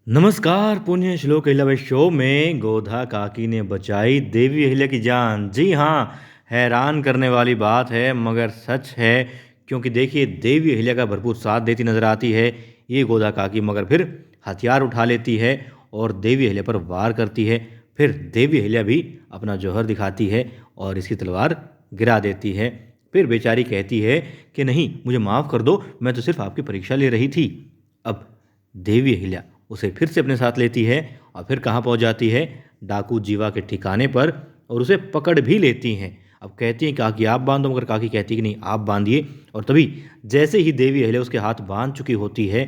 नमस्कार, पुण्य श्लोक अहिल्याबाई शो में गोधा काकी ने बचाई देवी अहिल्या की जान। जी हाँ, हैरान करने वाली बात है मगर सच है। क्योंकि देखिए, देवी अहिल्या का भरपूर साथ देती नजर आती है ये गोधा काकी, मगर फिर हथियार उठा लेती है और देवी अहिल्या पर वार करती है। फिर देवी अहिल्या भी अपना जौहर दिखाती है और इसकी तलवार गिरा देती है। फिर बेचारी कहती है कि नहीं, मुझे माफ़ कर दो, मैं तो सिर्फ आपकी परीक्षा ले रही थी। अब देवी अहिल्या उसे फिर से अपने साथ लेती है और फिर कहाँ पहुँच जाती है, डाकू जीवा के ठिकाने पर, और उसे पकड़ भी लेती हैं। अब कहती हैं काकी आप बांधो, मगर काकी कहती है कि नहीं, आप बांधिए। और तभी जैसे ही देवी अहिल्या उसके हाथ बांध चुकी होती है,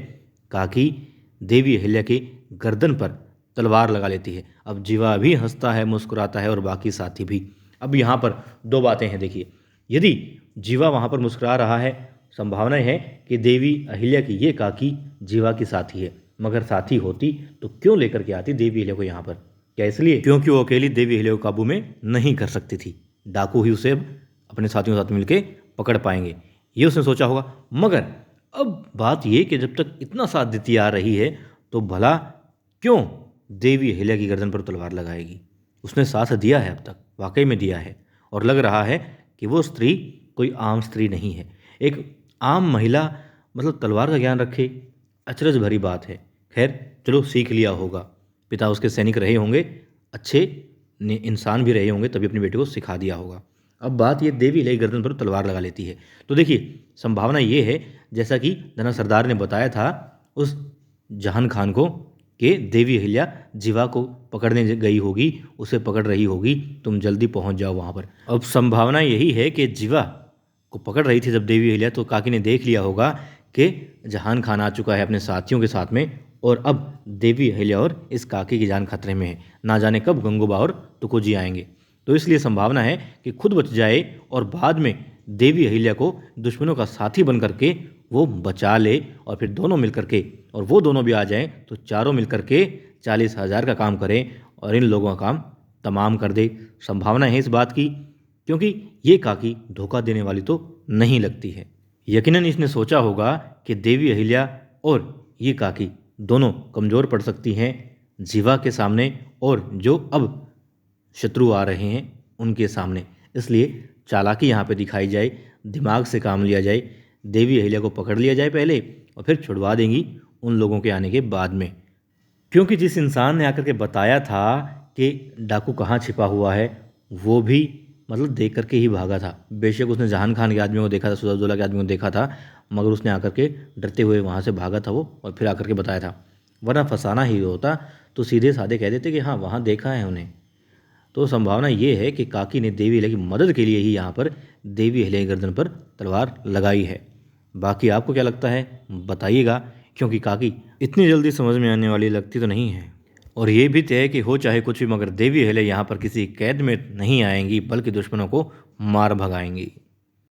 काकी देवी अहिल्या की गर्दन पर तलवार लगा लेती है। अब जीवा भी हंसता है, मुस्कुराता है और बाकी साथी भी। अब यहाँ पर दो बातें हैं। देखिए, यदि जीवा वहाँ पर मुस्कुरा रहा है, संभावना है कि देवी अहिल्या की ये काकी जीवा की साथी है। मगर साथी होती तो क्यों लेकर के आती देवी अहिल्या को यहाँ पर? क्या इसलिए क्योंकि वो अकेली देवी अहिल्या को काबू में नहीं कर सकती थी? डाकू ही उसे अब अपने साथियों के साथ मिलके पकड़ पाएंगे, ये उसने सोचा होगा। मगर अब बात ये कि जब तक इतना साथ देती आ रही है तो भला क्यों देवी अहिल्या की गर्दन पर तलवार लगाएगी? उसने साथ दिया है, अब तक वाकई में दिया है, और लग रहा है कि वो स्त्री कोई आम स्त्री नहीं है। एक आम महिला मतलब तलवार का ज्ञान रखे, अचरज भरी बात है। खैर चलो, सीख लिया होगा, पिता उसके सैनिक रहे होंगे, अच्छे इंसान भी रहे होंगे, तभी अपनी बेटी को सिखा दिया होगा। अब बात ये, देवी अहिल्या की गर्दन पर तलवार लगा लेती है। तो देखिए, संभावना ये है, जैसा कि धना सरदार ने बताया था उस जहान खान को, कि देवी अहिल्या जीवा को पकड़ने गई होगी, उसे पकड़ रही होगी, तुम जल्दी पहुंच जाओ वहाँ पर। अब संभावना यही है कि जीवा को पकड़ रही थी जब देवी अहिल्या, तो काकी ने देख लिया होगा कि जहान खान आ चुका है अपने साथियों के साथ में, और अब देवी अहिल्या और इस काकी की जान खतरे में है। ना जाने कब गंगूबा और तुकोजी आएंगे, तो इसलिए संभावना है कि खुद बच जाए और बाद में देवी अहिल्या को दुश्मनों का साथी बन करके वो बचा ले, और फिर दोनों मिल करके, और वो दोनों भी आ जाएं तो चारों मिल करके 40,000 का काम करें और इन लोगों का काम तमाम कर दे। संभावना है इस बात की, क्योंकि ये काकी धोखा देने वाली तो नहीं लगती है। यकीनन इसने सोचा होगा कि देवी अहिल्या और ये काकी दोनों कमज़ोर पड़ सकती हैं जीवा के सामने, और जो अब शत्रु आ रहे हैं उनके सामने। इसलिए चालाकी यहाँ पे दिखाई जाए, दिमाग से काम लिया जाए, देवी अहिल्या को पकड़ लिया जाए पहले, और फिर छुड़वा देंगी उन लोगों के आने के बाद में। क्योंकि जिस इंसान ने आकर के बताया था कि डाकू कहाँ छिपा हुआ है, वो भी मतलब देख करके ही भागा था। बेशक उसने जहान खान के आदमियों को देखा था, सुजाउद्दौला के आदमियों को देखा था, मगर उसने आकर के डरते हुए वहाँ से भागा था वो, और फिर आकर के बताया था। वरना फंसाना ही होता तो सीधे साधे कह देते कि हाँ वहाँ देखा है उन्हें। तो संभावना ये है कि काकी ने देवी अहिल्या की मदद के लिए ही यहाँ पर देवी अहिल्या की गर्दन पर तलवार लगाई है। बाकी आपको क्या लगता है बताइएगा, क्योंकि काकी इतनी जल्दी समझ में आने वाली लगती तो नहीं है। और ये भी तय है कि हो चाहे कुछ भी, मगर देवी अहिल्या यहाँ पर किसी कैद में नहीं आएंगी, बल्कि दुश्मनों को मार भगाएंगी।